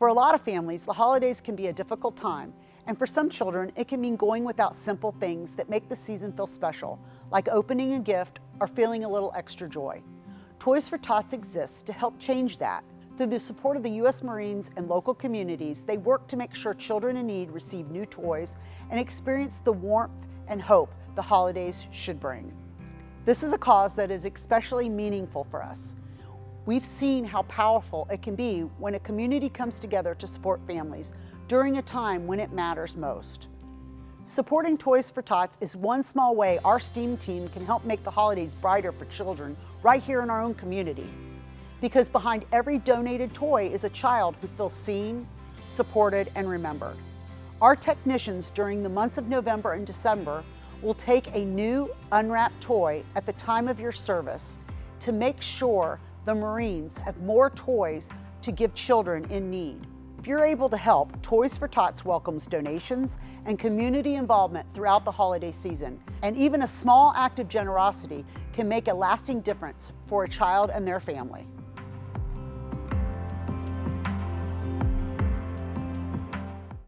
For a lot of families, the holidays can be a difficult time, and for some children, it can mean going without simple things that make the season feel special, like opening a gift or feeling a little extra joy. Toys for Tots exists to help change that. Through the support of the U.S. Marines and local communities, they work to make sure children in need receive new toys and experience the warmth and hope the holidays should bring. This is a cause that is especially meaningful for us. We've seen how powerful it can be when a community comes together to support families during a time when it matters most. Supporting Toys for Tots is one small way our STEAM team can help make the holidays brighter for children right here in our own community. Because behind every donated toy is a child who feels seen, supported, and remembered. Our technicians during the months of November and December will take a new unwrapped toy at the time of your service to make sure the Marines have more toys to give children in need. If you're able to help, Toys for Tots welcomes donations and community involvement throughout the holiday season. And even a small act of generosity can make a lasting difference for a child and their family.